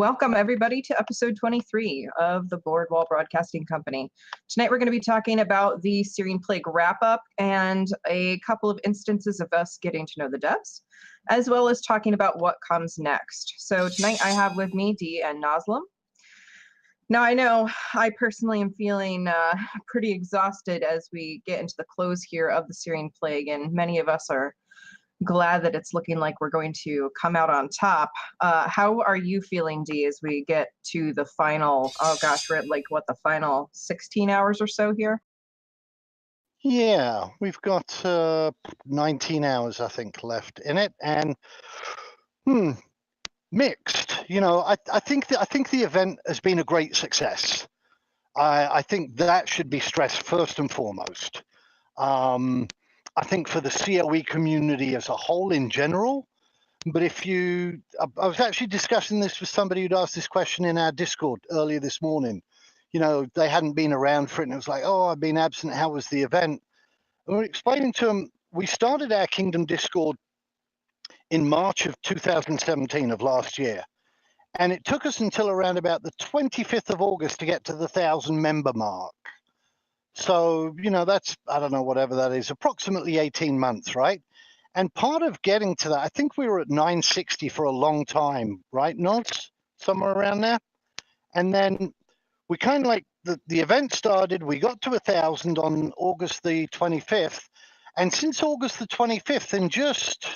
Welcome, everybody, to episode 23 of the Boardwall Broadcasting Company. Tonight, we're going to be talking about the Syrian Plague wrap-up and a couple of instances of us getting to know the devs, as well as talking about what comes next. So tonight, I have with me Dee and Nazlem. Now, I know I personally am feeling pretty exhausted as we get into the close here of the Syrian Plague, and many of us are glad that it's looking like we're going to come out on top. How are you feeling, Dee, as we get to the final, oh gosh, we're at like what, the final 16 hours or so here? Yeah, we've got 19 hours, I think, left in it, and mixed. You know, I think the event has been a great success. I think that should be stressed first and foremost. I think for the COE community as a whole in general, but I was actually discussing this with somebody who'd asked this question in our Discord earlier this morning. You know, they hadn't been around for it, and it was like, oh, I've been absent. How was the event? And we're explaining to them, we started our Kingdom Discord in March of 2017 of last year. And it took us until around about the 25th of August to get to the 1,000 member mark. So, you know, that's, I don't know, whatever that is, approximately 18 months, right? And part of getting to that, I think we were at 960 for a long time, right, Nods? Somewhere around there. And then we kind of like, the event started, we got to 1,000 on August the 25th. And since August the 25th, in just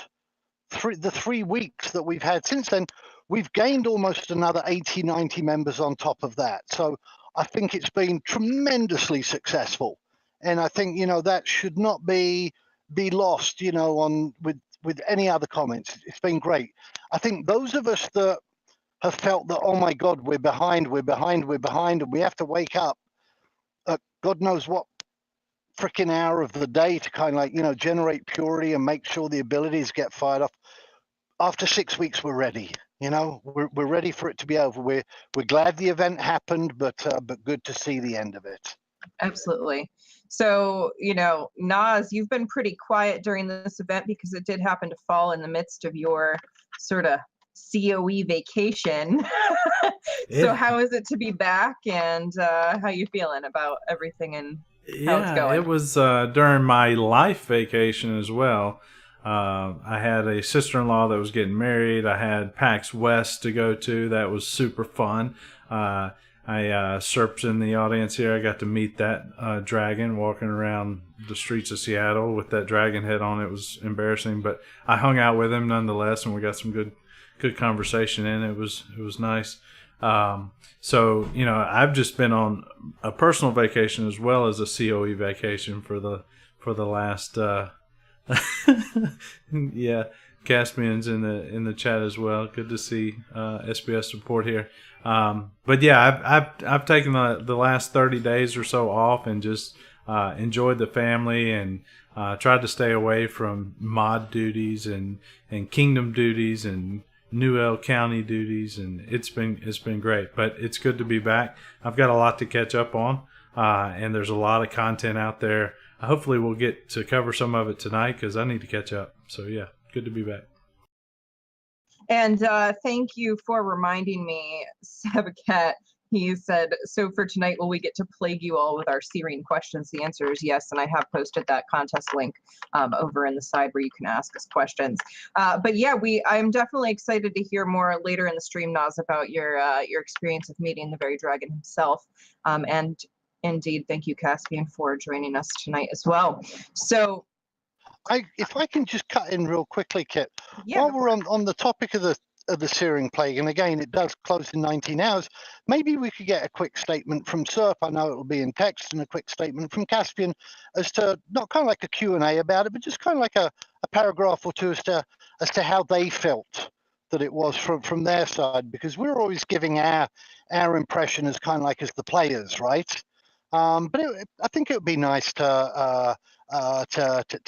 the 3 weeks that we've had since then, we've gained almost another 80, 90 members on top of that. So I think it's been tremendously successful. And I think, you know, that should not be lost, you know, on with any other comments. It's been great. I think those of us that have felt that, oh my God, we're behind, and we have to wake up at God knows what freaking hour of the day to kind of like, you know, generate purity and make sure the abilities get fired off. After 6 weeks, we're ready. You know, we're ready for it to be over. We're glad the event happened, but good to see the end of it. Absolutely. So, you know, Naz, you've been pretty quiet during this event because it did happen to fall in the midst of your sort of COE vacation. So how is it to be back, and how you feeling about everything and how it's going? It was during my life vacation as well. I had a sister-in-law that was getting married. I had PAX West to go to. That was super fun. I Serp's in the audience here. I got to meet that dragon walking around the streets of Seattle with that dragon head on. It was embarrassing, but I hung out with him nonetheless, and we got some good conversation in. It was nice. So, you know, I've just been on a personal vacation as well as a COE vacation for the last yeah, Caspian's in the chat as well. Good to see SBS support here. But yeah, I've taken the last 30 days or so off and just enjoyed the family and tried to stay away from mod duties and kingdom duties and New El County duties, and it's been great. But it's good to be back. I've got a lot to catch up on, and there's a lot of content out there. Hopefully we'll get to cover some of it tonight because I need to catch up. So yeah, good to be back. And thank you for reminding me, Sabacat. He said, so for tonight, will we get to plague you all with our Syrian questions? The answer is yes, and I have posted that contest link over in the side where you can ask us questions. But yeah, I'm definitely excited to hear more later in the stream, Naz, about your experience of meeting the very dragon himself. And indeed, thank you, Caspian, for joining us tonight as well. So, if I can just cut in real quickly, Kit, yeah, while we're on the topic of the Syrian Plague, and again, it does close in 19 hours, maybe we could get a quick statement from Serp. I know it'll be in text, and a quick statement from Caspian as to not kind of like a Q&A about it, but just kind of like a paragraph or two as to how they felt that it was from their side, because we're always giving our impression as kind of like as the players, right? But I think it would be nice to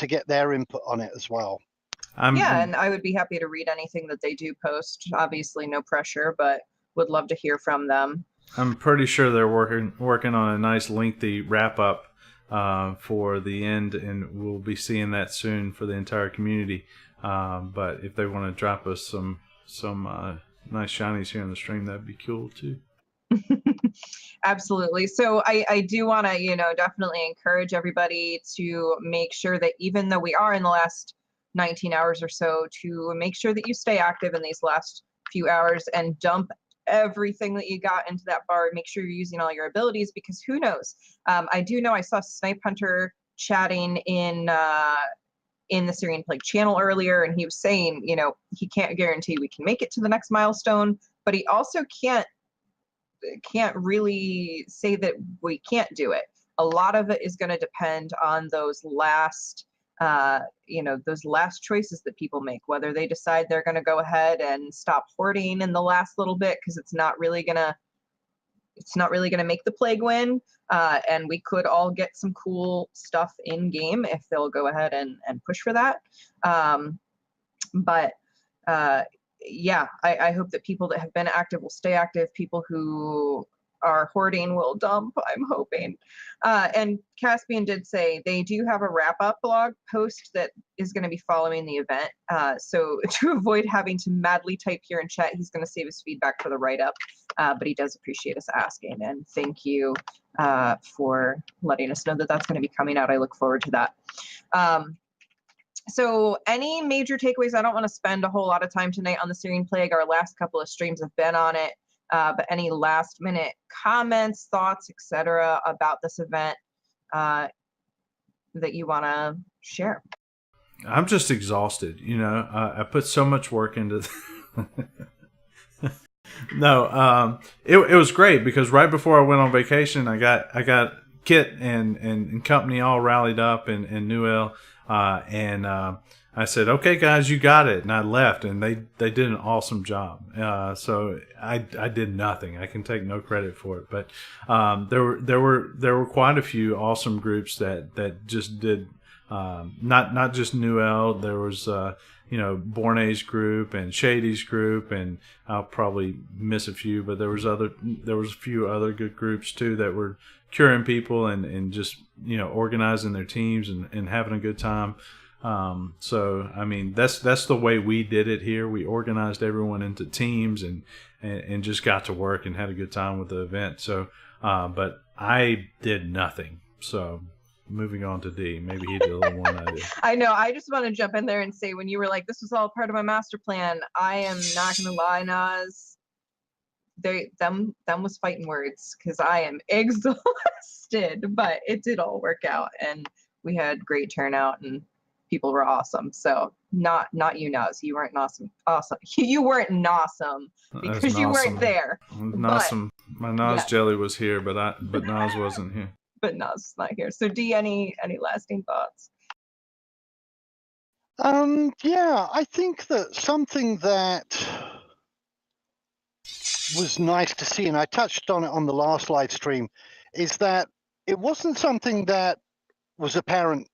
get their input on it as well. And I would be happy to read anything that they do post. Obviously, no pressure, but would love to hear from them. I'm pretty sure they're working on a nice lengthy wrap up for the end, and we'll be seeing that soon for the entire community. But if they want to drop us some nice shinies here in the stream, that'd be cool too. Absolutely. So I do want to, definitely encourage everybody to make sure that even though we are in the last 19 hours or so, to make sure that you stay active in these last few hours and dump everything that you got into that bar. Make sure you're using all your abilities, because who knows? I do know I saw Snipe Hunter chatting in the Syrian Plague channel earlier, and he was saying, he can't guarantee we can make it to the next milestone, but he also can't really say that we can't do it. A lot of it is going to depend on those last those last choices that people make, whether they decide they're going to go ahead and stop hoarding in the last little bit because it's not really going to make the plague win, and we could all get some cool stuff in game if they'll go ahead and push for that. But yeah, I hope that people that have been active will stay active. People who are hoarding will dump, I'm hoping. And Caspian did say they do have a wrap-up blog post that is going to be following the event. So to avoid having to madly type here in chat, he's going to save his feedback for the write-up. But he does appreciate us asking. And thank you for letting us know that that's going to be coming out. I look forward to that. So any major takeaways? I don't want to spend a whole lot of time tonight on the Syrian Plague. Our last couple of streams have been on it. But any last minute comments, thoughts, etc. about this event that you want to share? I'm just exhausted. I put so much work into No, it was great because right before I went on vacation, I got Kit and company all rallied up in Newell, and I said, "Okay, guys, you got it," and I left, and they did an awesome job. So I did nothing. I can take no credit for it, but there were quite a few awesome groups that just did. Not just Newell. There was Borne's group and Shady's group, and I'll probably miss a few, but there was a few other good groups too that were curing people and just organizing their teams and having a good time. So I mean that's the way we did it here. We organized everyone into teams and just got to work and had a good time with the event. So but I did nothing. So moving on to D, maybe he did a little more than I did. I know. I just want to jump in there and say, when you were like, "This was all part of my master plan," I am not going to lie, Nas. Them was fighting words, because I am exhausted, but it did all work out, and we had great turnout, and people were awesome. So not you, Nas. You weren't awesome. You weren't awesome because you weren't there. Awesome. My Nas jelly was here, but Nas wasn't here. But Nas is not here. So D, any lasting thoughts? Yeah, I think that something that was nice to see, and I touched on it on the last live stream, is that it wasn't something that was apparent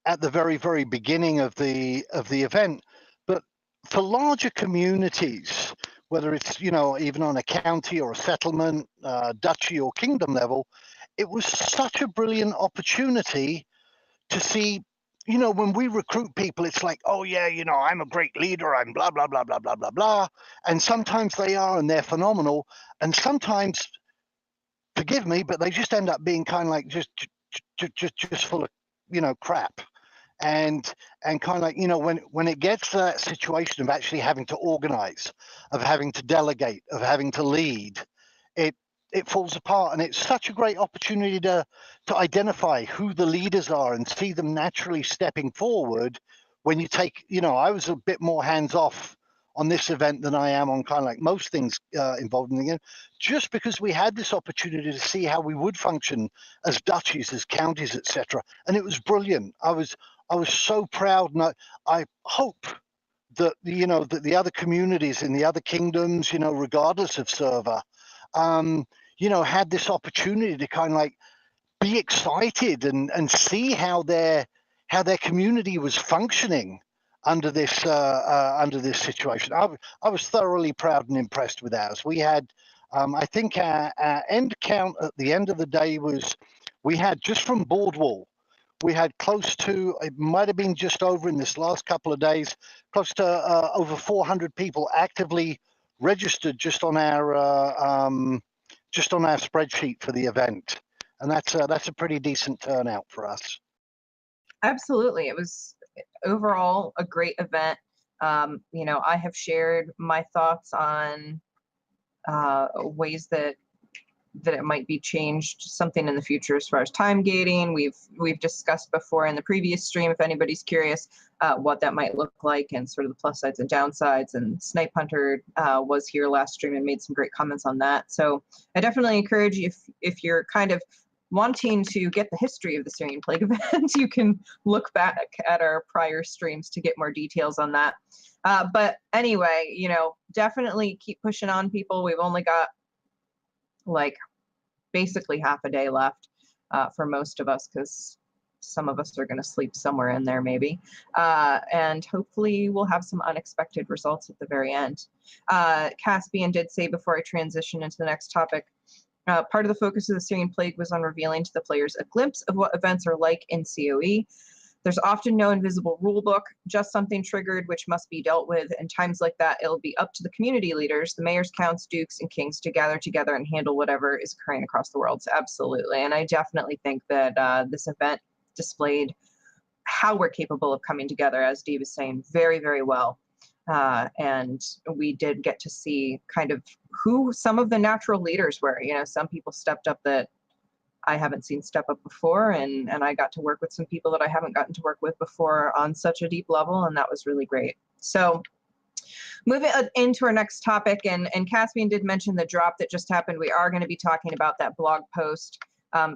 at the very, very beginning of the event, but for larger communities, whether it's even on a county or a settlement, duchy or kingdom level, it was such a brilliant opportunity to see, when we recruit people, it's like, oh yeah, I'm a great leader, I'm blah, blah, blah, blah, blah, blah, blah. And sometimes they are, and they're phenomenal. And sometimes, forgive me, but they just end up being kind of like just full of, crap. And kind of like, when it gets to that situation of actually having to organize, of having to delegate, of having to lead, it falls apart. And it's such a great opportunity to identify who the leaders are and see them naturally stepping forward. When you take, I was a bit more hands-off on this event than I am on kind of like most things involved in the game, just because we had this opportunity to see how we would function as duchies, as counties, etc. And it was brilliant. I was so proud, and I hope that that the other communities in the other kingdoms, regardless of server, had this opportunity to kind of like be excited and see how their community was functioning under this situation. I was thoroughly proud and impressed with ours. We had, I think our end count at the end of the day was, we had just from Boardwall, we had close to, it might have been just over in this last couple of days, close to over 400 people actively registered just on our spreadsheet for the event, and that's a pretty decent turnout for us. Absolutely. It was overall a great event. I have shared my thoughts on ways that it might be changed something in the future as far as time gating. We've discussed before in the previous stream, if anybody's curious, what that might look like and sort of the plus sides and downsides. And Snipe Hunter was here last stream and made some great comments on that. So I definitely encourage you, if you're kind of wanting to get the history of the Syrian Plague event, you can look back at our prior streams to get more details on that. But anyway, definitely keep pushing on, people. We've only got like basically half a day left for most of us, because some of us are going to sleep somewhere in there maybe, and hopefully we'll have some unexpected results at the very end. Caspian did say, before I transition into the next topic, part of the focus of the Syrian Plague was on revealing to the players a glimpse of what events are like in CoE. There's often no invisible rule book, just something triggered which must be dealt with. In times like that, it'll be up to the community leaders, the mayors, counts, dukes, and kings to gather together and handle whatever is occurring across the world. So absolutely. And I definitely think that this event displayed how we're capable of coming together, as Dee was saying, very, very well. And we did get to see kind of who some of the natural leaders were. Some people stepped up that I haven't seen step up before, and I got to work with some people that I haven't gotten to work with before on such a deep level, and that was really great. So moving into our next topic, and Caspian did mention the drop that just happened. We are going to be talking about that blog post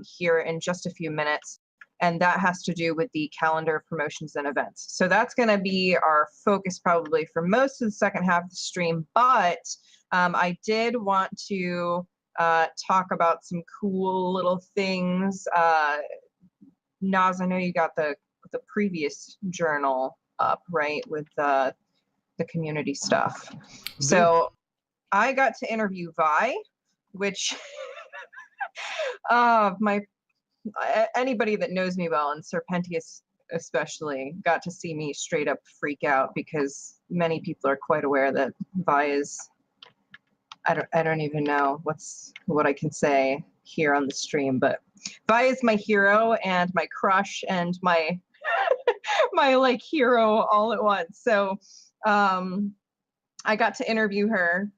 here in just a few minutes, and that has to do with the calendar of promotions and events. So that's going to be our focus probably for most of the second half of the stream, but I did want to talk about some cool little things. Naz, I know you got the previous journal up, right, with the community stuff. So I got to interview Vi, which anybody that knows me well, and Serpentius especially, got to see me straight up freak out, because many people are quite aware that Vi is, I don't even know what I can say here on the stream, but Vi is my hero and my crush and my my like hero all at once. So I got to interview her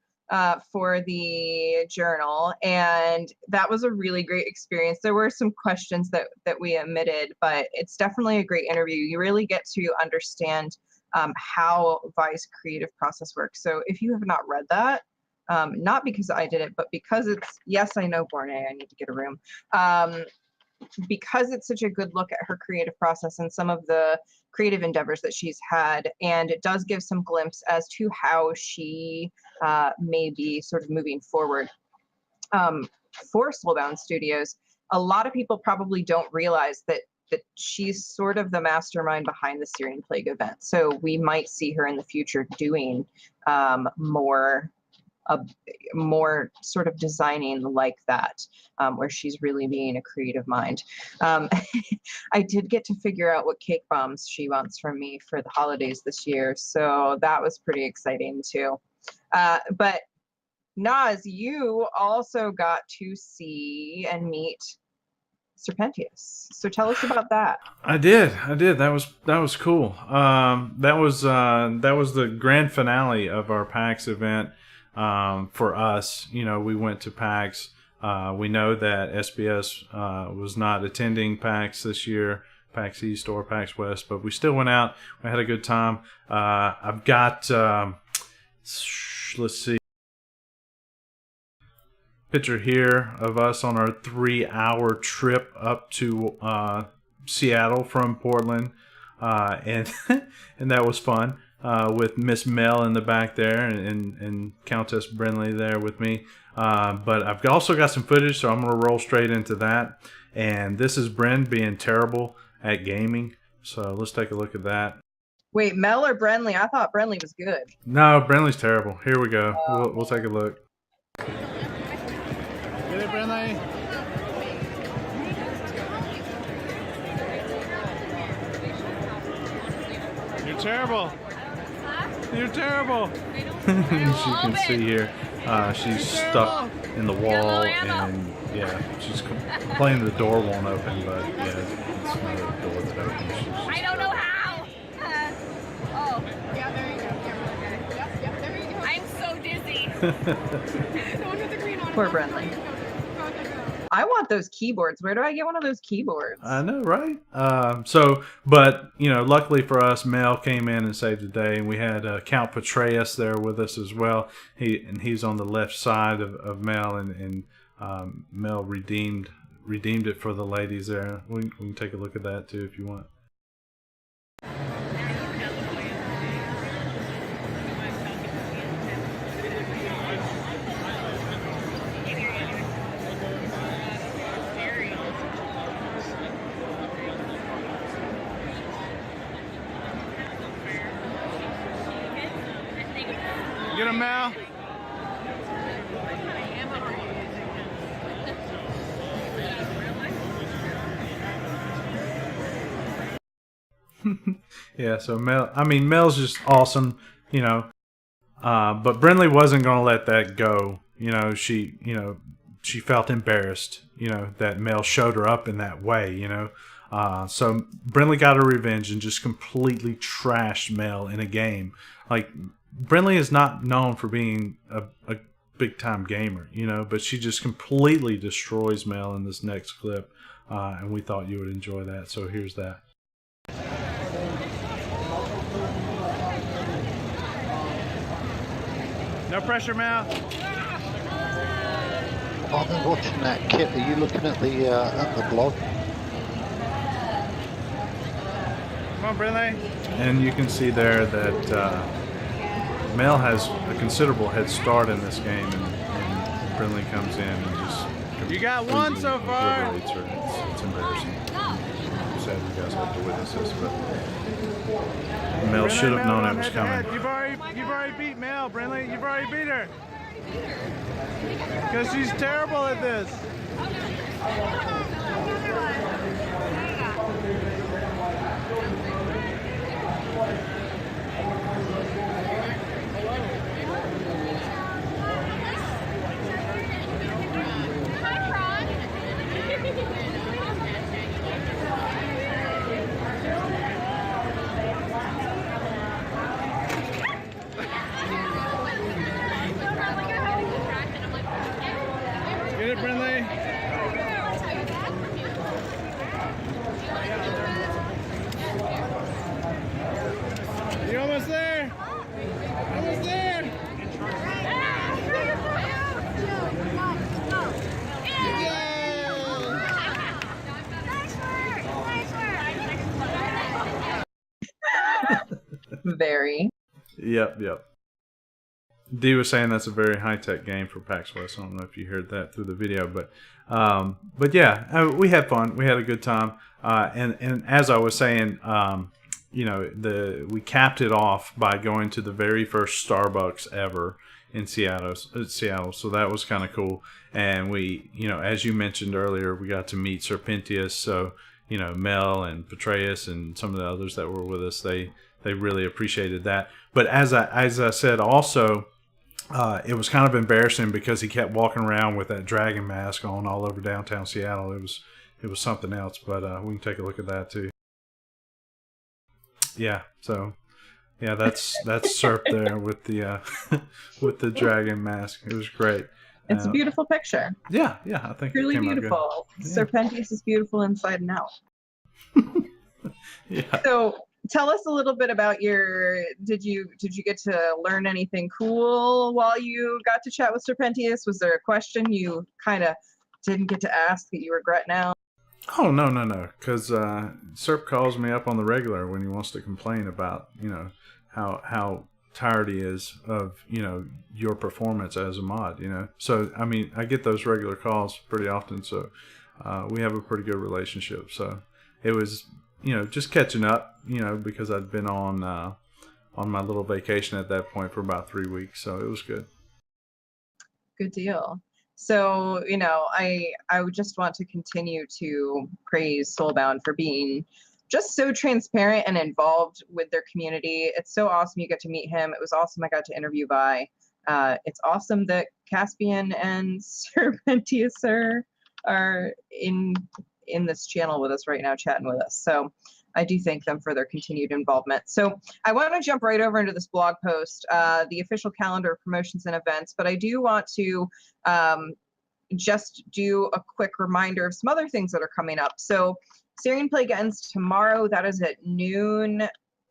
for the journal, and that was a really great experience. There were some questions that we omitted, but it's definitely a great interview. You really get to understand how Vi's creative process works. So if you have not read that, not because I did it, but because it's, yes, I know, Borne, I need to get a room. Because it's such a good look at her creative process and some of the creative endeavors that she's had, and it does give some glimpse as to how she may be sort of moving forward. For Slowbound Studios, a lot of people probably don't realize that she's sort of the mastermind behind the Syrian Plague event. So we might see her in the future doing more sort of designing like that, where she's really being a creative mind. I did get to figure out what cake bombs she wants from me for the holidays this year, so that was pretty exciting too. But Naz, you also got to see and meet Serpentius. So tell us about that. I did. That was cool. That was the grand finale of our PAX event. For us, we went to PAX. We know that SBS was not attending PAX this year, PAX East or PAX West, but we still went out. We had a good time. I've got, let's see, picture here of us on our 3-hour trip up to Seattle from Portland, and and that was fun. With Miss Mel in the back there and Countess Brinley there with me. But I've also got some footage, so I'm going to roll straight into that. And this is Bren being terrible at gaming. So let's take a look at that. Wait, Mel or Brenly? I thought Brenly was good. No, Brenly's terrible. Here we go. We'll take a look. Get it, Brenly? You're terrible. You're terrible. As you can see here, she's stuck in the wall, and yeah, she's complaining the door won't open, but yeah, it's not a door that opens. I don't know how. Oh. Yeah, there you go. Yep, there you go. I'm so dizzy. The one with the green on it. Poor Brentley. I want those keyboards. Where do I get one of those keyboards? I know, right? But luckily for us, Mel came in and saved the day, and we had Count Petraeus there with us as well. He's on the left side of Mel, and Mel redeemed it for the ladies there. We can take a look at that too if you want. Get him, Mal. Yeah, so Mel's just awesome, but Brinley wasn't going to let that go. She felt embarrassed, that Mel showed her up in that way, so Brinley got her revenge and just completely trashed Mel in a game. Like, Brinley is not known for being a big time gamer, but she just completely destroys Mel in this next clip, and we thought you would enjoy that. So here's that. No pressure, Mal. While they're watching that, Kit, are you looking at the blog? Come on, Brinley. And you can see there that Mel has a considerable head start in this game, and Brinley comes in and just You got one so far. obliterates her. It's embarrassing. I'm sad you guys have to witness this, but Mel should have known it was coming. You've already beat Mel, Brinley. You've already beat her. Because she's terrible at this. Get it, Brinley. You almost there? Almost there? Very. Yep. Dee was saying that's a very high-tech game for PAX West. I don't know if you heard that through the video, but yeah, we had fun. We had a good time, and as I was saying, we capped it off by going to the very first Starbucks ever in Seattle. So that was kind of cool. And we, as you mentioned earlier, we got to meet Serpentius. So Mel and Petraeus and some of the others that were with us, they really appreciated that. But as I said also, it was kind of embarrassing because he kept walking around with that dragon mask on all over downtown Seattle. It was something else, but we can take a look at that too. Yeah, so yeah, that's Serp there with the with the dragon mask. It was great. It's a beautiful picture. Yeah, I think Truly it came beautiful. out good. Yeah. Serpentius is beautiful inside and out. Yeah. So tell us a little bit about did you get to learn anything cool while you got to chat with Serpentius? Was there a question you kind of didn't get to ask that you regret now? Oh, no, because Serp calls me up on the regular when he wants to complain about, how tired he is of, your performance as a mod, So, I mean, I get those regular calls pretty often, so we have a pretty good relationship. So it was, just catching up, because I'd been on my little vacation at that point for about 3 weeks, so it was good. Good deal. So, I would just want to continue to praise Soulbound for being just so transparent and involved with their community. It's so awesome you get to meet him. It was awesome I got to interview Vi. It's awesome that Caspian and Serpentius are in this channel with us right now, chatting with us. So I do thank them for their continued involvement. So I want to jump right over into this blog post, the official calendar of promotions and events, but I do want to just do a quick reminder of some other things that are coming up. So Syrian Plague ends tomorrow. That is at noon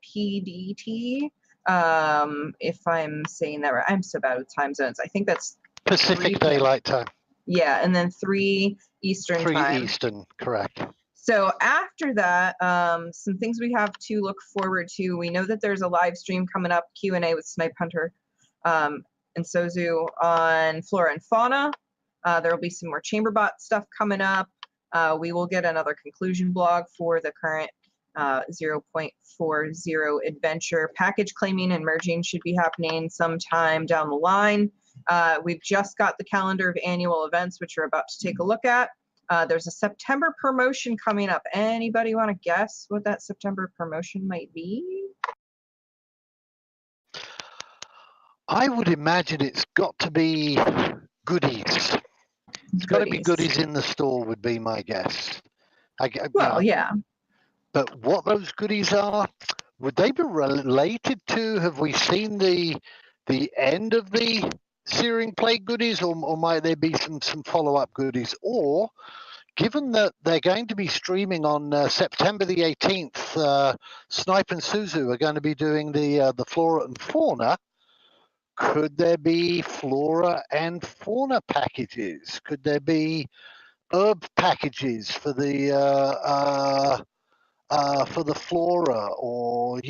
PDT. If I'm saying that right, I'm so bad with time zones. I think that's Pacific Daylight Time. Yeah, and then 3 Eastern 3 time. Eastern, correct. So after that, some things we have to look forward to. We know that there's a live stream coming up, Q&A with Snipe Hunter and Sozu on Flora and Fauna. There will be some more Chamberbot stuff coming up. We will get another conclusion blog for the current 0.40 adventure. Package claiming and merging should be happening sometime down the line. We've just got the calendar of annual events, which we're about to take a look at. There's a September promotion coming up. Anybody want to guess what that September promotion might be? I would imagine it's got to be goodies. It's got to be goodies in the store would be my guess. Yeah. But what those goodies are, would they be related to, have we seen the end of the Syrian Plague goodies, or might there be some follow-up goodies? Or, given that they're going to be streaming on September the 18th, Snipe and Suzu are going to be doing the Flora and Fauna. Could there be Flora and Fauna packages? Could there be herb packages for the Flora, or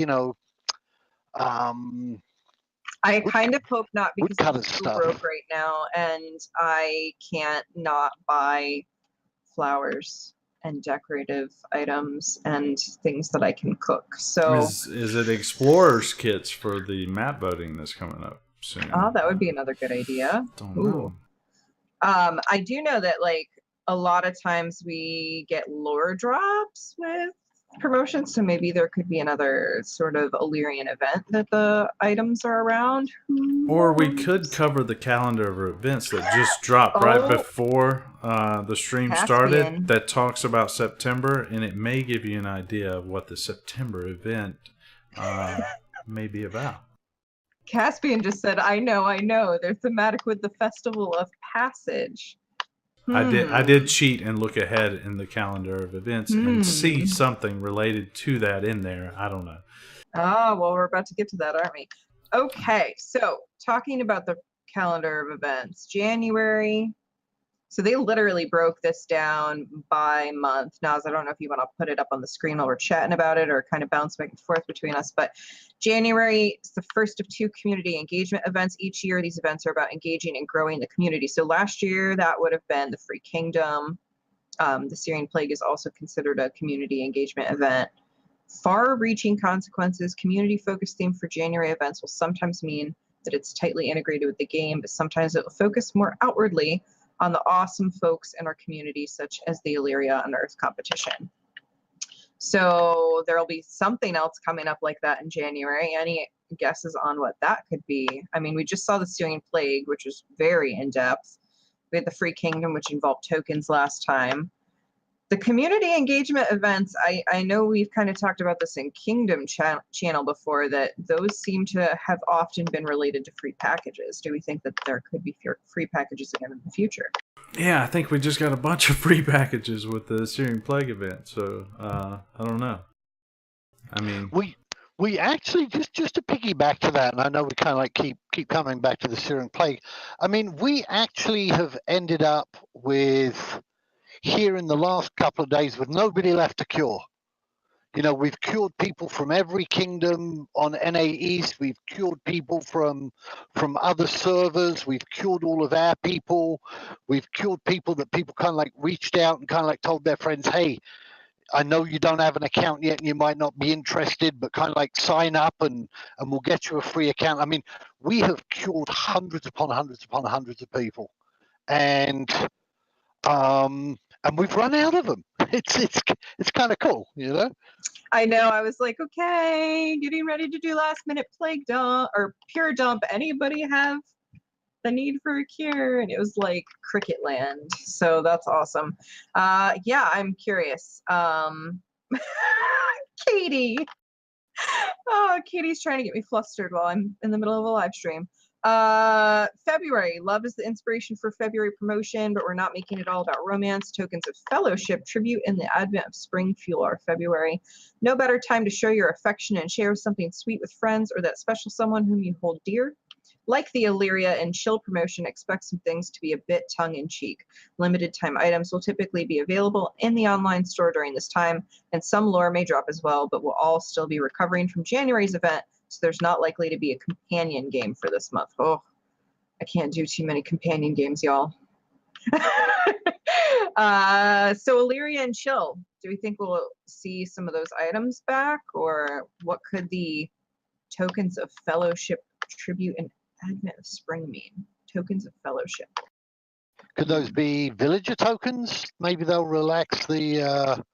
I kind of hope not, because I'm so stuff. broke right now and I can't not buy flowers and decorative items and things that I can cook. So is it explorers kits for the map voting that's coming up soon? Oh, that would be another good idea. Don't know. I do know that like a lot of times we get lore drops with promotions, so maybe there could be another sort of Illyrian event that the items are around. Or we could cover the calendar of events that just dropped right before the stream started that talks about September, and it may give you an idea of what the September event may be about. Caspian just said, I know. They're thematic with the Festival of Passage. I did cheat and look ahead in the calendar of events and see something related to that in there. I don't know. Oh, well, we're about to get to that, aren't we? Okay, so talking about the calendar of events, January. So they literally broke this down by month. Naz, I don't know if you want to put it up on the screen while we're chatting about it or kind of bounce back and forth between us, but January is the first of 2 community engagement events each year. These events are about engaging and growing the community. So last year, that would have been the Free Kingdom. The Syrian Plague is also considered a community engagement event. Far-reaching consequences, community-focused theme for January events will sometimes mean that it's tightly integrated with the game, but sometimes it will focus more outwardly on the awesome folks in our community, such as the Illyria Unearth competition. So there'll be something else coming up like that in January. Any guesses on what that could be? I mean, we just saw the Syrian Plague, which was very in-depth. We had the Free Kingdom, which involved tokens last time. The community engagement events, I know we've kind of talked about this in Kingdom channel before, that those seem to have often been related to free packages. Do we think that there could be free packages again in the future? Yeah, I think we just got a bunch of free packages with the Syrian Plague event, so I don't know. I mean, we actually just to piggyback to that, and I know we kind of like keep coming back to the Syrian Plague. I mean, we actually have ended up with, here in the last couple of days, with nobody left to cure. We've cured people from every kingdom on NA East. We've cured people from other servers. We've cured all of our people. We've cured people that people kind of like reached out and kind of like told their friends, hey, I know you don't have an account yet and you might not be interested, but kind of like sign up and we'll get you a free account. I mean, we have cured hundreds upon hundreds upon hundreds of people. And we've run out of them. it's kind of cool, you know. I know. I was like, okay, getting ready to do last minute plague dump or pure dump. Anybody have the need for a cure? And it was like Cricket Land. So that's awesome. Yeah, I'm curious. Katie. Oh, Katie's trying to get me flustered while I'm in the middle of a live stream. February. Love is the inspiration for February promotion, but we're not making it all about romance. Tokens of fellowship, tribute, and the advent of spring fuel our February. No better time to show your affection and share something sweet with friends or that special someone whom you hold dear. Like the Illyria and Chill promotion, expect some things to be a bit tongue-in-cheek. Limited time items will typically be available in the online store during this time, and some lore may drop as well, but we'll all still be recovering from January's event, so there's not likely to be a companion game for this month. Oh, I can't do too many companion games, y'all. So Illyria and Chill, do we think we'll see some of those items back, or what could the tokens of fellowship, tribute, and advent of spring mean? Tokens of fellowship. Could those be villager tokens? Maybe they'll relax the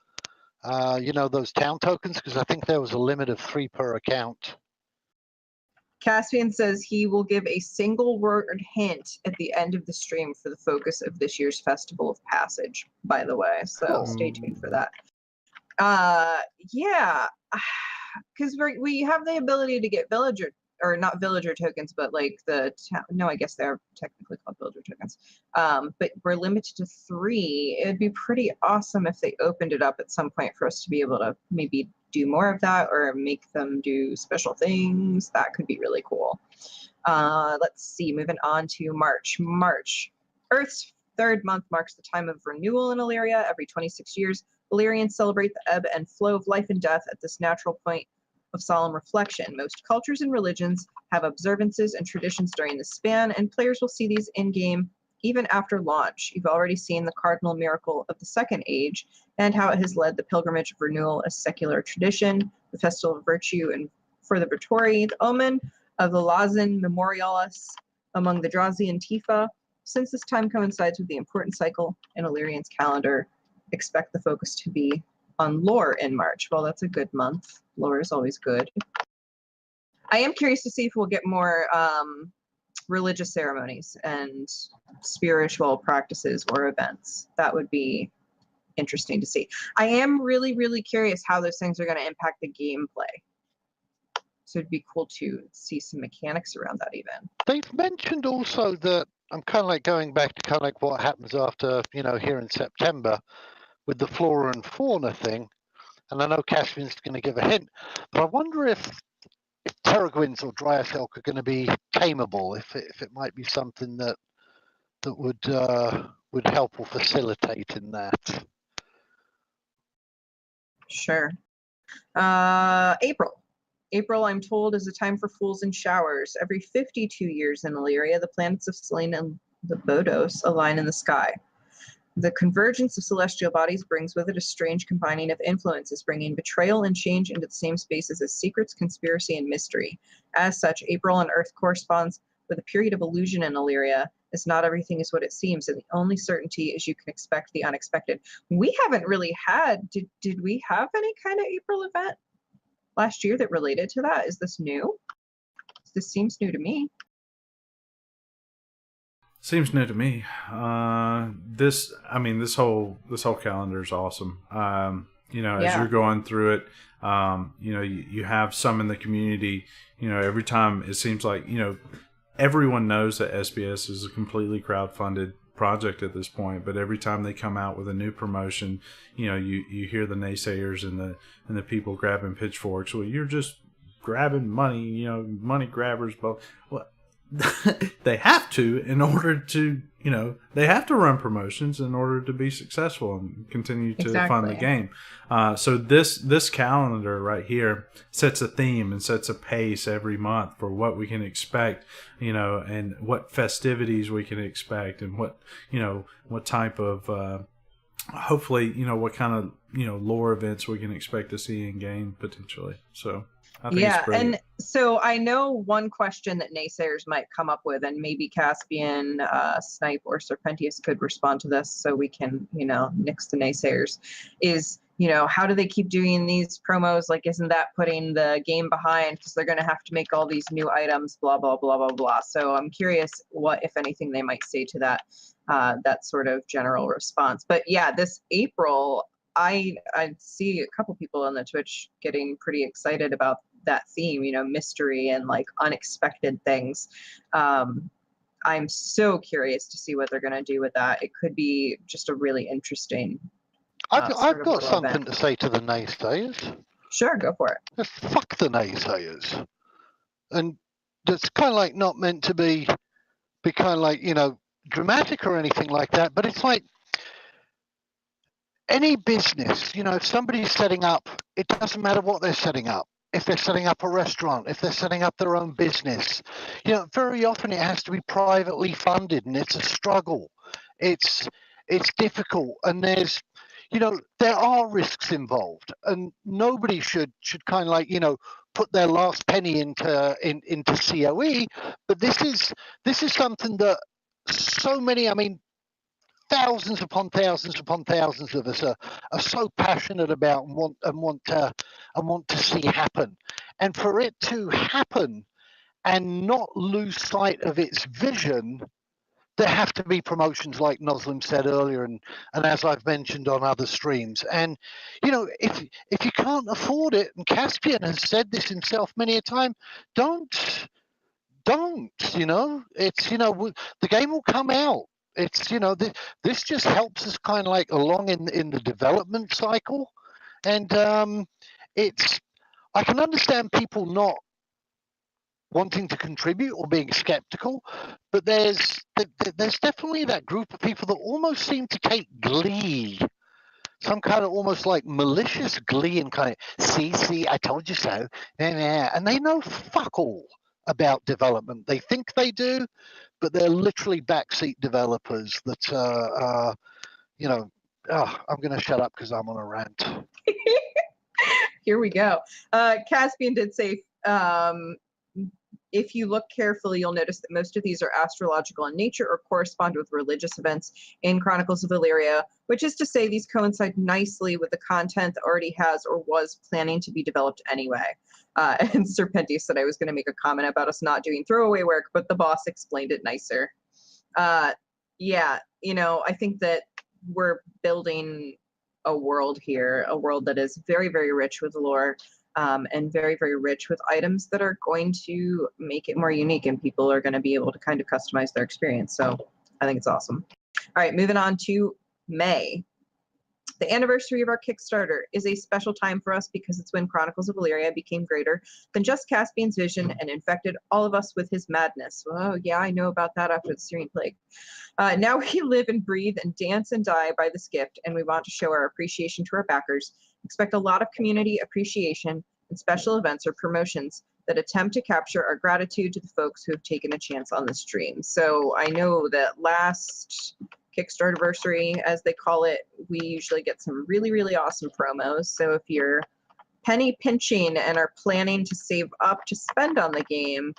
those town tokens, because I think there was a limit of 3 per account. Caspian says he will give a single word hint at the end of the stream for the focus of this year's Festival of Passage, by the way, so stay tuned for that. Yeah, because we have the ability to get villager, or not villager tokens, but like the town, no, I guess they're technically called villager tokens, but we're limited to 3. It'd be pretty awesome if they opened it up at some point for us to be able to maybe do more of that or make them do special things. That could be really cool. Let's see, moving on to March. Earth's 3rd month marks the time of renewal in Illyria. Every 26 years, Illyrians celebrate the ebb and flow of life and death at this natural point of solemn reflection. Most cultures and religions have observances and traditions during this span, and players will see these in-game even after launch. You've already seen the cardinal miracle of the Second Age and how it has led the pilgrimage of renewal as secular tradition, the festival of virtue and for the Vittori, the omen of the Lazan Memorialis among the Drazi and Tifa. Since this time coincides with the important cycle in Illyrian's calendar, expect the focus to be on lore in March. Well, that's a good month. Lore is always good. I am curious to see if we'll get more religious ceremonies and spiritual practices or events. That would be interesting to see. I am really, really curious how those things are going to impact the gameplay. So it'd be cool to see some mechanics around that even. They've mentioned also that, I'm kind of like going back to kind of like what happens after, here in September with the flora and fauna thing. And I know Caspian's going to give a hint, but I wonder if Terragwins or Dryas Elk are going to be tameable, if it might be something that would help or facilitate in that. Sure. April, I'm told, is a time for fools and showers. Every 52 years in Illyria, the planets of Selene and the Bodos align in the sky. The convergence of celestial bodies brings with it a strange combining of influences, bringing betrayal and change into the same spaces as secrets, conspiracy, and mystery. As such, April on Earth corresponds with a period of illusion in Illyria, as not everything is what it seems, and the only certainty is you can expect the unexpected. We haven't really had, did we have any kind of April event last year that related to that? Is this new? This seems new to me. Seems new to me. This whole calendar is awesome. As you're going through it, you have some in the community. Every time it seems like everyone knows that SBS is a completely crowdfunded project at this point. But every time they come out with a new promotion, you hear the naysayers and the people grabbing pitchforks. Well, you're just grabbing money. Money grabbers. But they have to in order to they have to run promotions in order to be successful and continue to fund the game. So this calendar right here sets a theme and sets a pace every month for what we can expect, and what festivities we can expect, and what type of hopefully what kind of lore events we can expect to see in game potentially. So I think Yeah, it's brilliant. and so I know one question that naysayers might come up with, and maybe Caspian, Snipe, or Serpentius could respond to this so we can, nix the naysayers, is, how do they keep doing these promos? Like, isn't that putting the game behind because they're going to have to make all these new items, blah, blah, blah, blah, blah. So I'm curious what, if anything, they might say to that sort of general response. But yeah, this April, I see a couple people on the Twitch getting pretty excited about that theme, mystery and like unexpected things. I'm so curious to see what they're going to do with that. It could be just a really interesting I've got little something event. to say to the naysayers. Sure, go for it. Just fuck the naysayers. And that's kind of like not meant to be kind of like, dramatic or anything like that. But it's like any business, if somebody's setting up, it doesn't matter what they're setting up. If they're setting up a restaurant, if they're setting up their own business, very often it has to be privately funded, and it's a struggle. It's difficult, and there's, there are risks involved, and nobody should kind of like, put their last penny into COE. But this is something that so many, I mean, thousands upon thousands upon thousands of us are so passionate about and want to see happen. And for it to happen and not lose sight of its vision, there have to be promotions like Noslim said earlier, and as I've mentioned on other streams. And if you can't afford it, and Caspian has said this himself many a time, don't. It's the game will come out. It's this just helps us kind of like along in the development cycle, and I can understand people not wanting to contribute or being skeptical, but there's definitely that group of people that almost seem to take glee, some kind of almost like malicious glee, and kind of see I told you so, and they know fuck all about development. They think they do, but they're literally backseat developers that I'm going to shut up because I'm on a rant. Here we go. Caspian did say, if you look carefully, you'll notice that most of these are astrological in nature or correspond with religious events in Chronicles of Illyria, which is to say these coincide nicely with the content that already has or was planning to be developed anyway. And Serpenti said I was going to make a comment about us not doing throwaway work, but the boss explained it nicer. Yeah, I think that we're building a world here, a world that is very, very rich with lore, and very, very rich with items that are going to make it more unique, and people are going to be able to kind of customize their experience. So I think it's awesome. All right, moving on to May. The anniversary of our Kickstarter is a special time for us because it's when Chronicles of Illyria became greater than just Caspian's vision and infected all of us with his madness. Oh, yeah, I know about that after the Syrian plague. Now we live and breathe and dance and die by this gift, and we want to show our appreciation to our backers. Expect a lot of community appreciation and special events or promotions that attempt to capture our gratitude to the folks who have taken a chance on the stream. So I know that last Kickstarterversary, as they call it, we usually get some really, really awesome promos. So if you're penny pinching and are planning to save up to spend on the game,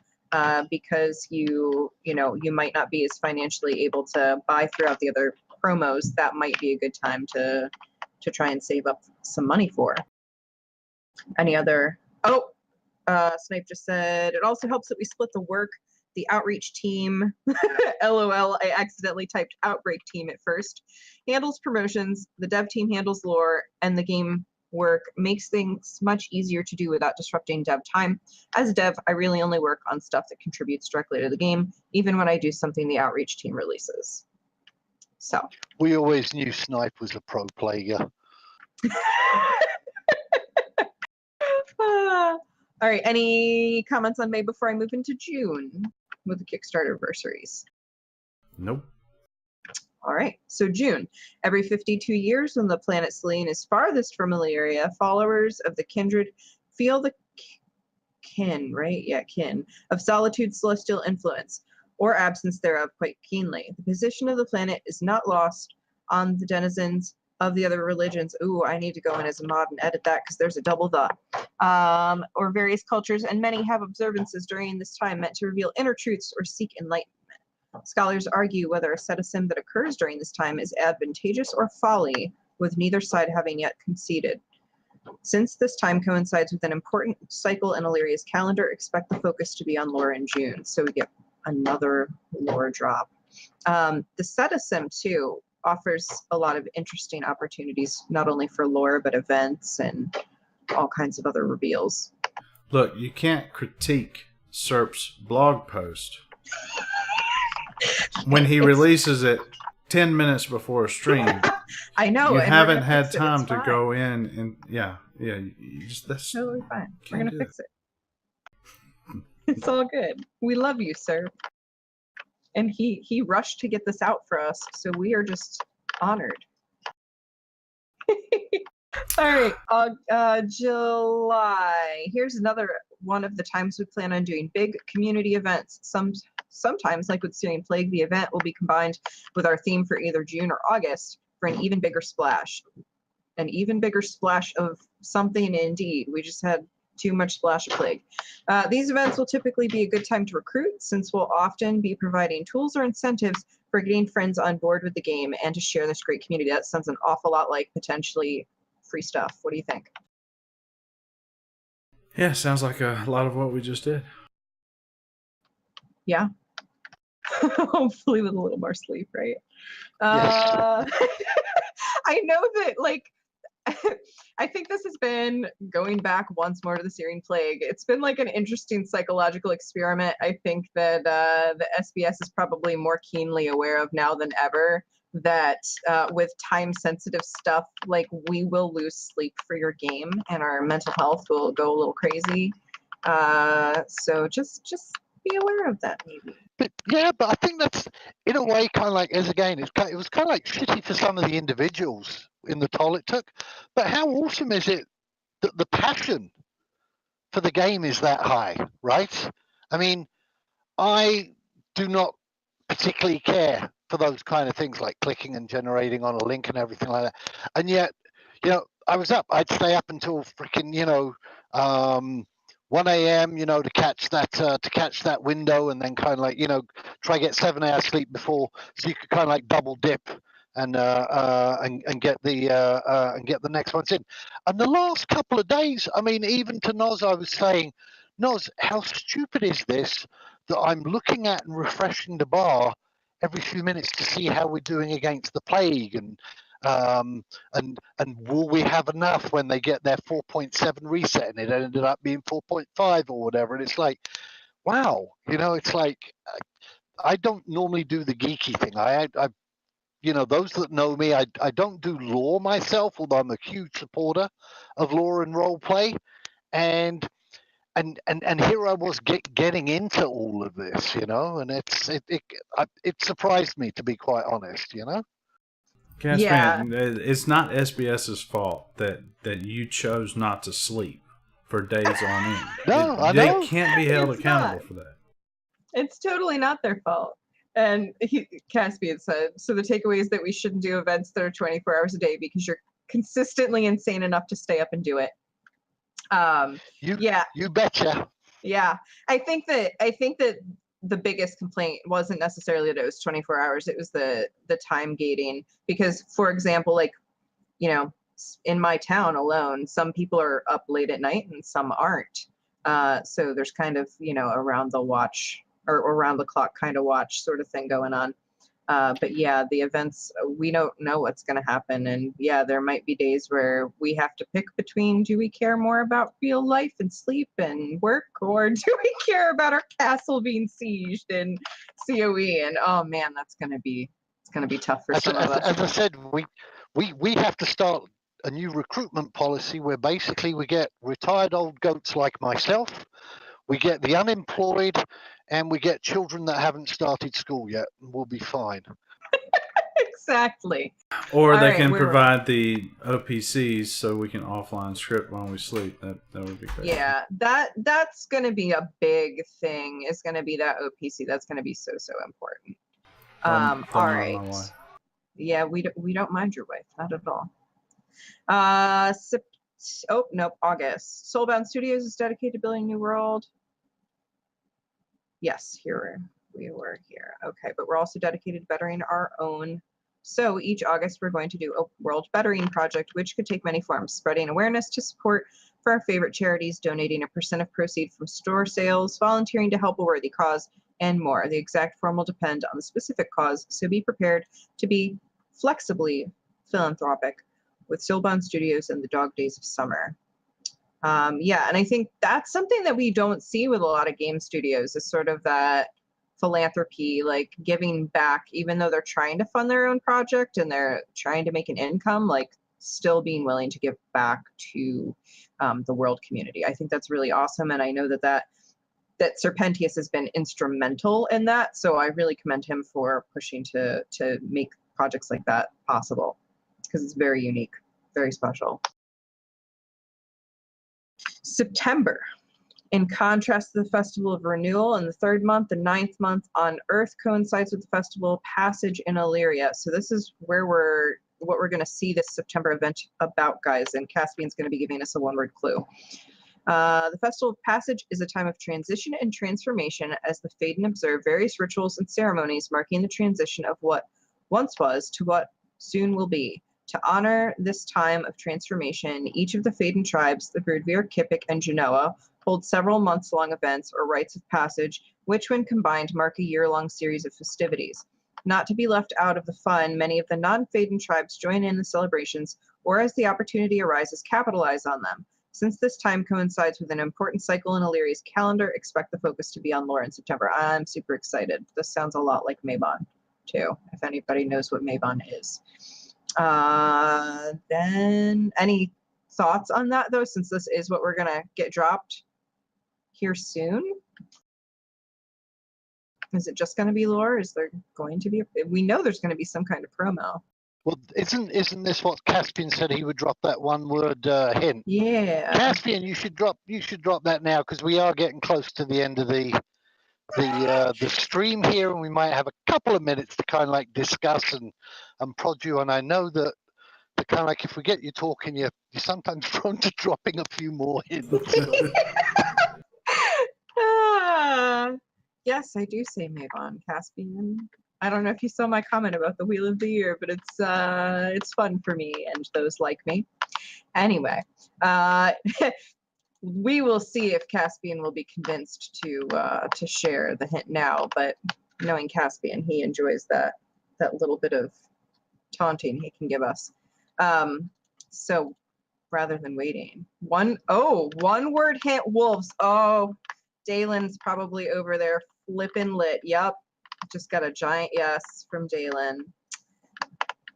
because you might not be as financially able to buy throughout the other promos, that might be a good time to try and save up some money for. Any other? Oh, Snipe just said, it also helps that we split the work. The outreach team, LOL, I accidentally typed outbreak team at first, handles promotions, the dev team handles lore, and the game work makes things much easier to do without disrupting dev time. As a dev, I really only work on stuff that contributes directly to the game, even when I do something the outreach team releases. So. We always knew Snipe was a pro player. All right, any comments on May before I move into June with the Kickstarter versaries? Nope. All right, so June. Every 52 years when the planet Selene is farthest from Illyria, followers of the kindred feel the kin of Solitude's celestial influence, or absence thereof, quite keenly. The position of the planet is not lost on the denizens of the other religions. Ooh, I need to go in as a mod and edit that because there's a double the. or various cultures, and many have observances during this time meant to reveal inner truths or seek enlightenment. Scholars argue whether asceticism that occurs during this time is advantageous or folly, with neither side having yet conceded. Since this time coincides with an important cycle in Illyria's calendar, expect the focus to be on lore in June. So we get another lore drop. The asceticism, too, offers a lot of interesting opportunities, not only for lore, but events and all kinds of other reveals. Look, you can't critique Serp's blog post when he releases it 10 minutes before a stream. I know. You and haven't had time it's to fine. go in and you just that's Totally fine. We're can't gonna do fix it. It's all good. We love you, sir. And he rushed to get this out for us, so we are just honored. All right, July. Here's another one of the times we plan on doing big community events. Sometimes, like with Syrian Plague, the event will be combined with our theme for either June or August for an even bigger splash. An even bigger splash of something, indeed. We just had too much splash of Plague. These events will typically be a good time to recruit, since we'll often be providing tools or incentives for getting friends on board with the game and to share this great community. That sounds an awful lot like potentially free stuff. What do you think? Yeah, sounds like a lot of what we just did. Yeah. Hopefully with a little more sleep, right? Yes. I know that, like, I think this has been, going back once more to the Syrian Plague, it's been like an interesting psychological experiment. I think that the SBS is probably more keenly aware of now than ever that with time-sensitive stuff, like, we will lose sleep for your game and our mental health will go a little crazy. So just be aware of that, maybe. But I think that's in a way kind of like, as again, it was kind of like shitty for some of the individuals in the toll it took. But how awesome is it that the passion for the game is that high, right? I mean, I do not particularly care for those kind of things like clicking and generating on a link and everything like that. And yet, I was up. I'd stay up until freaking, 1 a.m. To catch that window, and then kind of like try to get 7 hours sleep before, so you could kind of like double dip and get the next ones in. And the last couple of days, I mean, even to Noz, I was saying, Noz, how stupid is this that I'm looking at and refreshing the bar every few minutes to see how we're doing against the Plague, and will we have enough when they get their 4.7 reset, and it ended up being 4.5 or whatever. And it's like, wow, it's like, I don't normally do the geeky thing. I those that know me, I don't do lore myself, although I'm a huge supporter of lore and role play. And here I was getting into all of this, and it surprised me, to be quite honest, Caspian, it's not SBS's fault that you chose not to sleep for days on end. No, I know. They can't be held It's accountable not. for that. It's totally not their fault. And Caspian said, so the takeaway is that we shouldn't do events that are 24 hours a day because you're consistently insane enough to stay up and do it. You betcha. Yeah. I think that the biggest complaint wasn't necessarily that it was 24 hours. It was the time gating, because, for example, like, in my town alone, some people are up late at night and some aren't. So there's kind of, around the watch or around the clock kind of watch sort of thing going on. But yeah, the events, we don't know what's going to happen. And yeah, there might be days where we have to pick between, do we care more about real life and sleep and work, or do we care about our castle being sieged and COE? And oh man, it's going to be tough for some of us. As I said, we have to start a new recruitment policy where basically we get retired old goats like myself, we get the unemployed, and we get children that haven't started school yet, and we'll be fine. Exactly. Or they can provide the OPCs so we can offline script while we sleep. That would be great. Yeah, that's going to be a big thing. Is going to be that OPC. That's going to be so important. All right. Yeah, we don't mind your wife, not at all. Oh, nope, August. Soulbound Studios is dedicated to building a new world. Yes, here we were here. Okay, but we're also dedicated to bettering our own. So each August, we're going to do a world bettering project, which could take many forms: spreading awareness to support for our favorite charities, donating a % of proceeds from store sales, volunteering to help a worthy cause, and more. The exact form will depend on the specific cause, so be prepared to be flexibly philanthropic with Soulbound Studios and the Dog Days of Summer. Yeah, and I think that's something that we don't see with a lot of game studios, is sort of that philanthropy, like giving back, even though they're trying to fund their own project and they're trying to make an income, like still being willing to give back to the world community. I think that's really awesome, and I know that Serpentius has been instrumental in that, so I really commend him for pushing to make projects like that possible, because it's very unique, very special. September. In contrast to the Festival of Renewal in the 3rd month, the 9th month on Earth coincides with the Festival of Passage in Illyria. So this is where what we're going to see this September event about, guys, and Caspian's going to be giving us a one-word clue. The Festival of Passage is a time of transition and transformation as the Faden observe various rituals and ceremonies marking the transition of what once was to what soon will be. To honor this time of transformation, each of the Faden tribes, the Broodveer, Kipik, and Genoa, hold several months-long events or rites of passage, which when combined mark a year-long series of festivities. Not to be left out of the fun, many of the non-Faden tribes join in the celebrations, or as the opportunity arises, capitalize on them. Since this time coincides with an important cycle in Illyria's calendar, expect the focus to be on lore in September. I'm super excited. This sounds a lot like Mabon, too, if anybody knows what Mabon is. Then any thoughts on that, though, since this is what we're going to get dropped here soon? Is it just going to be lore? Is there going to be we know there's going to be some kind of promo. Well, isn't this what Caspian said he would drop that one-word hint? Yeah. Caspian, you should drop that now, because we are getting close to the end of the stream here, and we might have a couple of minutes to kind of like discuss and prod you. And I know that the kind of like, if we get you talking, you're sometimes prone to dropping a few more hints. Yes, I do say Mabon, Caspian. I don't know if you saw my comment about the Wheel of the Year, but it's fun for me and those like me. Anyway, we will see if Caspian will be convinced to share the hint now. But knowing Caspian, he enjoys that little bit of taunting he can give us. So rather than waiting, one word hint: wolves. Oh, Dalen's probably over there flipping lit. Yep. Just got a giant yes from Dalen.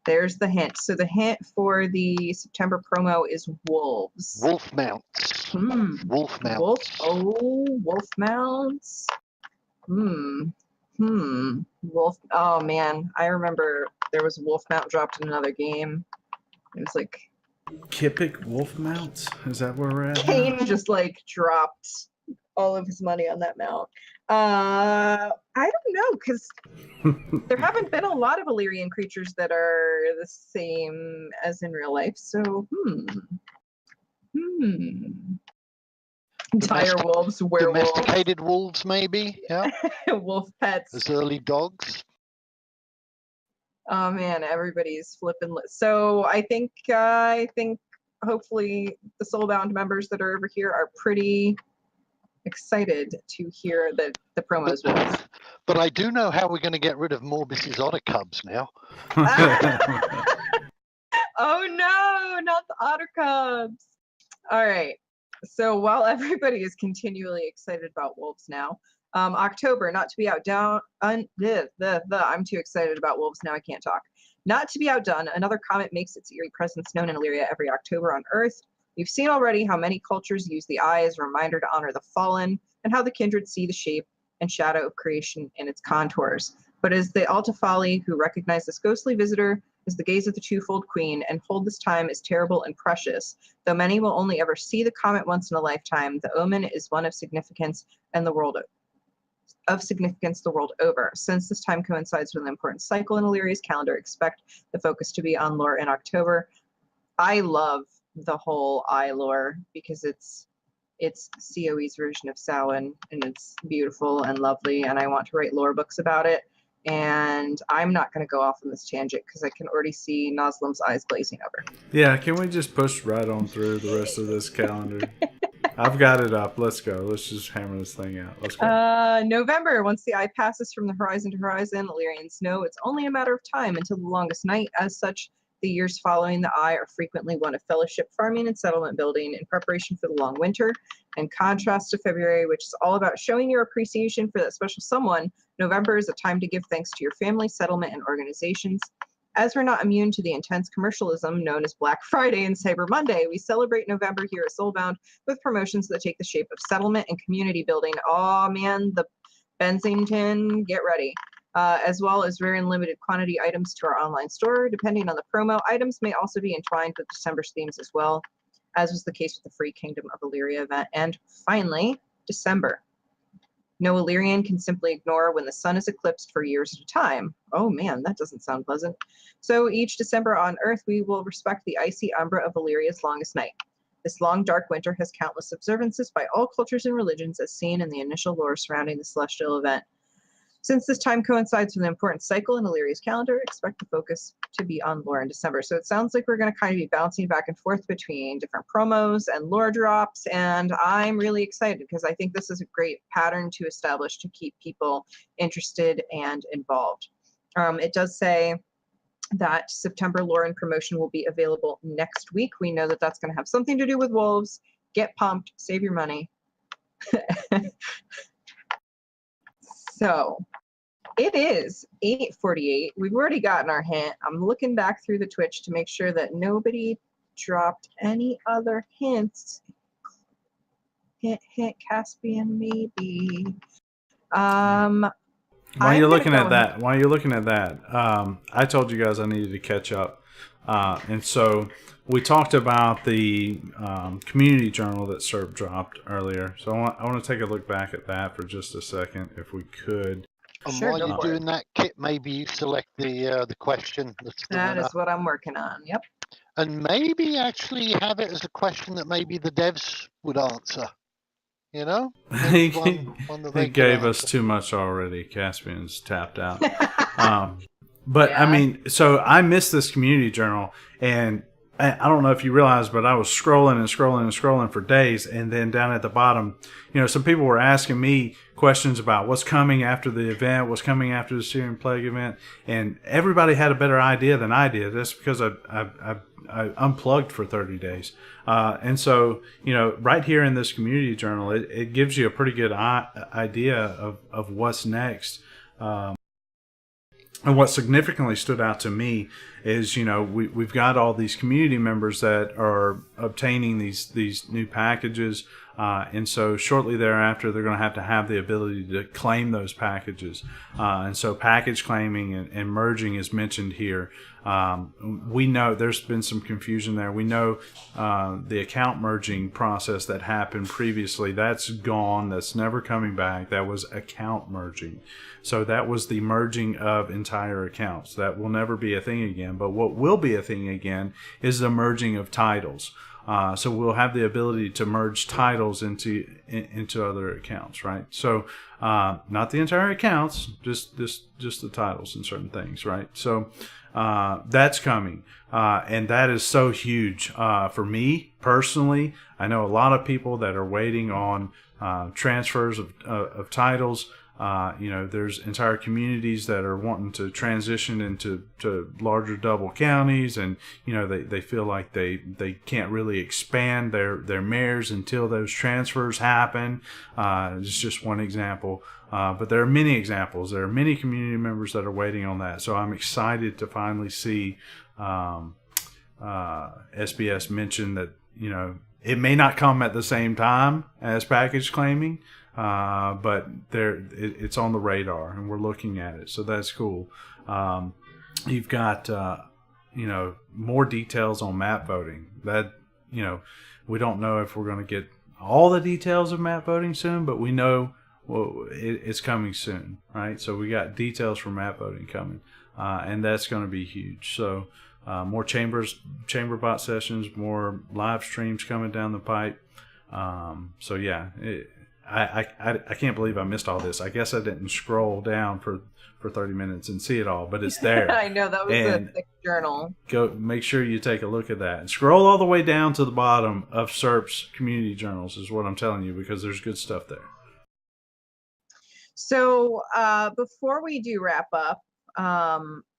There's the hint. So the hint for the September promo is wolves. Wolf mounts. Wolf mounts. Wolf mounts. Wolf. Oh man, I remember there was a wolf mount dropped in another game. It was like Kipik wolf mounts. Is that where we're at? Kane just like dropped all of his money on that mount. I don't know, because there haven't been a lot of Illyrian creatures that are the same as in real life. So, dire wolves, werewolves, domesticated wolves, maybe. Yeah. wolf pets. As early dogs. Oh man, everybody's flipping lit. So I think hopefully the Soulbound members that are over here are pretty excited to hear the promos. But I do know how we're going to get rid of Morbus's otter cubs now. Oh no, not the otter cubs. All right. So while everybody is continually excited about wolves now, October, not to be outdone. I'm too excited about wolves now. I can't talk. Not to be outdone, another comet makes its eerie presence known in Illyria every October on Earth. We've seen already how many cultures use the eye as a reminder to honor the fallen, and how the kindred see the shape and shadow of creation in its contours. But as the Altafali, who recognize this ghostly visitor as the gaze of the twofold queen and hold this time as terrible and precious, though many will only ever see the comet once in a lifetime, the omen is one of significance and the world over. Since this time coincides with an important cycle in Illyria's calendar, expect the focus to be on lore in October. I love the whole eye lore, because it's COE's version of Samhain, and it's beautiful and lovely, and I want to write lore books about it. And I'm not going to go off on this tangent because I can already see Noslim's eyes glazing over. Yeah, can we just push right on through the rest of this calendar? I've got it up. Let's go. Let's just hammer this thing out. Let's go. November, once the eye passes from the horizon to horizon, Illyrians know it's only a matter of time until the longest night. As such, the years following the eye are frequently one of fellowship farming and settlement building in preparation for the long winter. In contrast to February, which is all about showing your appreciation for that special someone, November is a time to give thanks to your family, settlement, and organizations. As we're not immune to the intense commercialism known as Black Friday and Cyber Monday, we celebrate November here at Soulbound with promotions that take the shape of settlement and community building. Oh man, the Bensington, get ready. As well as rare and limited quantity items to our online store. Depending on the promo, items may also be entwined with December's themes as well, as was the case with the Free Kingdom of Illyria event. And finally, December. No Illyrian can simply ignore when the sun is eclipsed for years at a time. Oh man, that doesn't sound pleasant. So each December on Earth, we will respect the icy umbra of Illyria's longest night. This long, dark winter has countless observances by all cultures and religions as seen in the initial lore surrounding the celestial event. Since this time coincides with an important cycle in Illyria's calendar, expect the focus to be on lore in December. So it sounds like we're going to kind of be bouncing back and forth between different promos and lore drops, and I'm really excited because I think this is a great pattern to establish to keep people interested and involved. It does say that September lore and promotion will be available next week. We know that that's going to have something to do with wolves. Get pumped, save your money. So it is 8:48. We've already gotten our hint. I'm looking back through the Twitch to make sure that nobody dropped any other hints. Hint, hint, Caspian, maybe. While you're looking at that, I told you guys I needed to catch up. And so we talked about the community journal that Serp dropped earlier. So I want to take a look back at that for just a second, if we could. And Sure, while go you're for it. doing that, Kit, maybe you select the question. That's the That winner. is what I'm working on. Yep. And maybe actually have it as a question that maybe the devs would answer. You know? He One that they could gave us answer. too much already. Caspian's tapped out. But Yeah. I mean, so I missed this community journal, and I don't know if you realize, but I was scrolling and scrolling and scrolling for days, and then down at the bottom, some people were asking me questions about what's coming after the event, what's coming after the Syrian Plague event, and everybody had a better idea than I did. That's because I unplugged for 30 days. And so, right here in this community journal, it gives you a pretty good idea of what's next. And what significantly stood out to me is, we've got all these community members that are obtaining these new packages. And so shortly thereafter, they're going to have the ability to claim those packages. And so package claiming and merging is mentioned here. We know there's been some confusion there. We know the account merging process that happened previously, that's gone. That's never coming back. That was account merging. So that was the merging of entire accounts. That will never be a thing again. But what will be a thing again is the merging of titles. So we'll have the ability to merge titles into other accounts, right? So not the entire accounts, just the titles and certain things, right? So that's coming, and that is so huge for me personally. I know a lot of people that are waiting on transfers of titles. There's entire communities that are wanting to transition into larger double counties, and they feel like they can't really expand their mayors until those transfers happen. It's just one example, but there are many examples. There are many community members that are waiting on that. So I'm excited to finally see SBS mention that it may not come at the same time as package claiming. But it's on the radar, and we're looking at it, so that's cool. You've got more details on map voting. That we don't know if we're going to get all the details of map voting soon, but we know it's coming soon, right? So we got details for map voting coming, and that's going to be huge. So more chamber bot sessions, more live streams coming down the pipe. So yeah, I can't believe I missed all this. I guess I didn't scroll down for 30 minutes and see it all, but it's there. I know that was a thick journal. Go make sure you take a look at that and scroll all the way down to the bottom of SERP's community journals is what I'm telling you, because there's good stuff there. So before we do wrap up,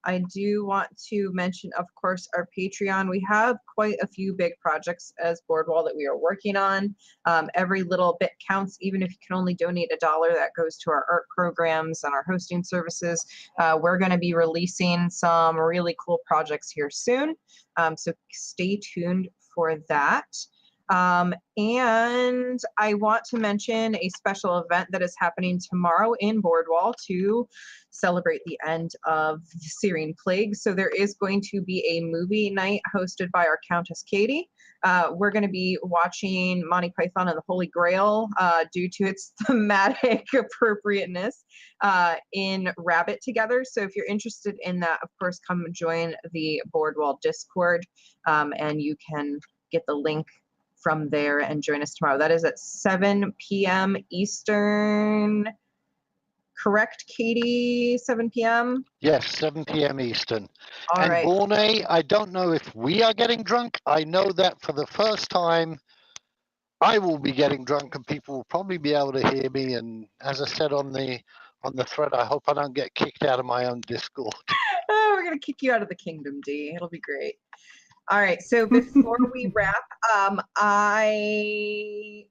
I do want to mention, of course, our Patreon. We have quite a few big projects as Boardwall that we are working on. Every little bit counts, even if you can only donate $1 that goes to our art programs and our hosting services. We're going to be releasing some really cool projects here soon. So stay tuned for that. And I want to mention a special event that is happening tomorrow in Boardwall to celebrate the end of the Syrian plague. So there is going to be a movie night hosted by our Countess Katie. We're going to be watching Monty Python and the Holy Grail due to its thematic appropriateness in Rabbit together. So if you're interested in that, of course, come join the Boardwall Discord, and you can get the link from there and join us tomorrow. That is at 7 p.m. Eastern. Correct, Katie? 7 p.m.? Yes, 7 p.m. Eastern. All right. Bornay, I don't know if we are getting drunk. I know that for the first time, I will be getting drunk and people will probably be able to hear me. And as I said on the thread, I hope I don't get kicked out of my own Discord. Oh, we're going to kick you out of the kingdom, D. It'll be great. All right, so before we wrap, I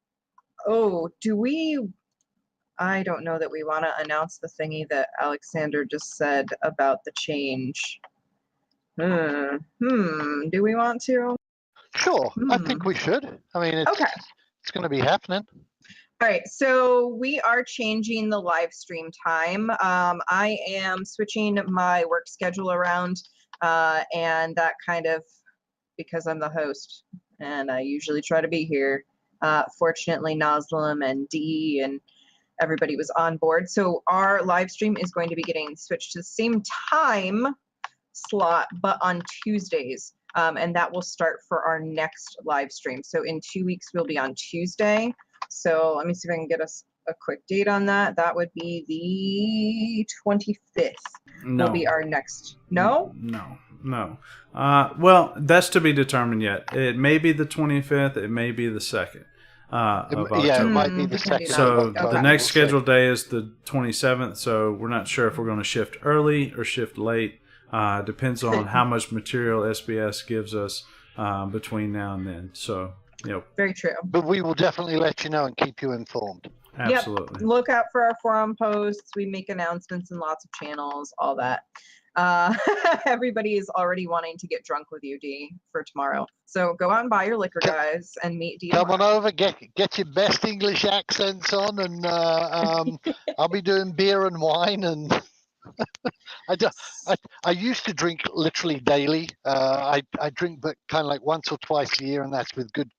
don't know that we want to announce the thingy that Alexander just said about the change. Do we want to? Sure, I think we should. I mean, it's going to be happening. All right, so we are changing the live stream time. I am switching my work schedule around, and that kind of, because I'm the host and I usually try to be here. Fortunately, Naslim and Dee and everybody was on board. So our live stream is going to be getting switched to the same time slot, but on Tuesdays. And that will start for our next live stream. So in 2 weeks, we'll be on Tuesday. So let me see if I can get us a quick date on that. That would be the 25th. No. Will be our next. No? No. Well, that's to be determined yet. It may be the 25th. It may be the 2nd. Of October. Yeah, it might be the 2nd. So of October. the next scheduled day is the 27th. So we're not sure if we're going to shift early or shift late. Depends on how much material SBS gives us between now and then. So, Very true. But we will definitely let you know and keep you informed. Absolutely. Yep. Look out for our forum posts. We make announcements in lots of channels, all that. Everybody is already wanting to get drunk with you, D, for tomorrow. So go out and buy your liquor, guys, and meet D. Come on over, get your best English accents on, and I'll be doing beer and wine. And I used to drink literally daily. I drink, but kind of like once or twice a year, and that's with good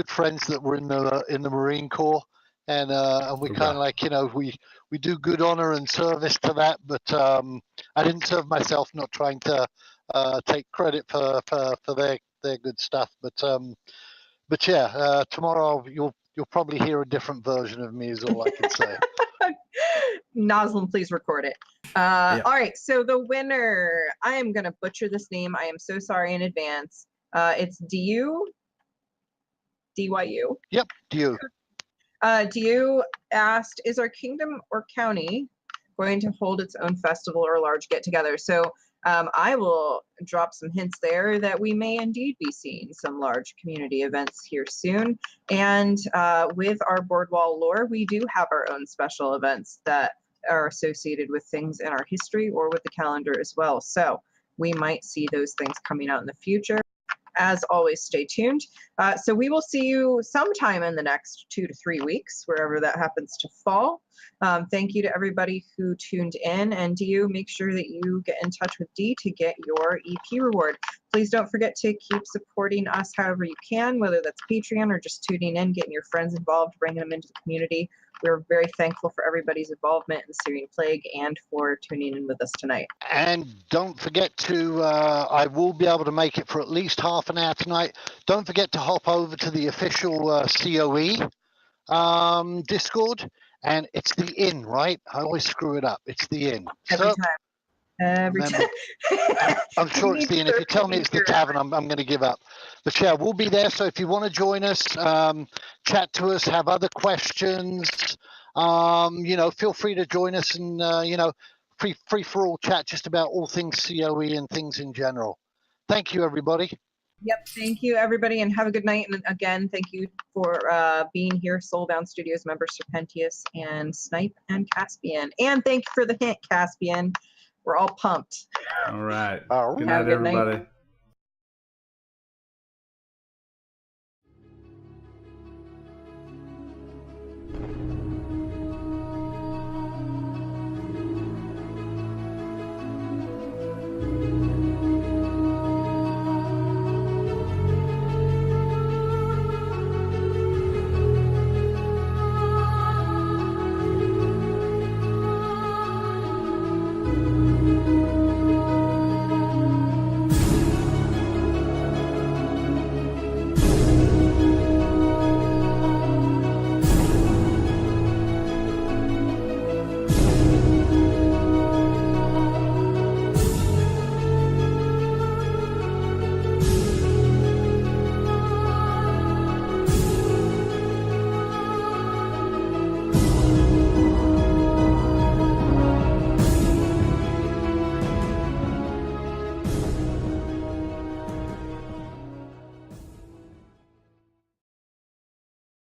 friends that were in the Marine Corps. And we kind of like, we do good honor and service to that, but I didn't serve myself, not trying to take credit for their good stuff. But yeah, tomorrow you'll probably hear a different version of me is all I can say. Naslim, please record it. Yeah. All right, so the winner, I am going to butcher this name. I am so sorry in advance. It's DYU. Yep, DYU. DYU asked, is our kingdom or county going to hold its own festival or large get-together? So I will drop some hints there that we may indeed be seeing some large community events here soon. And with our Boardwall lore, we do have our own special events that are associated with things in our history or with the calendar as well. So we might see those things coming out in the future. As always, stay tuned. So we will see you sometime in the next 2 to 3 weeks, wherever that happens to fall. Thank you to everybody who tuned in, and do make sure that you get in touch with Dee to get your EP reward. Please please don't forget to keep supporting us however you can, whether that's Patreon or just tuning in, getting your friends involved, bringing them into the community. We're very thankful for everybody's involvement in the Syrian Plague and for tuning in with us tonight. And don't forget to, I will be able to make it for at least half an hour tonight. Don't forget to hop over to the official COE Discord. And it's the inn, right? I always screw it up. It's the inn. Every So, time. Every remember, time. I'm sure it's the inn. If you tell me it's the tavern, I'm going to give up. But yeah, we'll be there. So if you want to join us, chat to us, have other questions, feel free to join us and, free for all chat just about all things COE and things in general. Thank you, everybody. Yep. Thank you, everybody, and have a good night. And again, thank you for being here, Soulbound Studios members Serpentius and Snipe and Caspian. And thank you for the hint, Caspian. We're all pumped. All right. All Good right. night, Have a good night. everybody.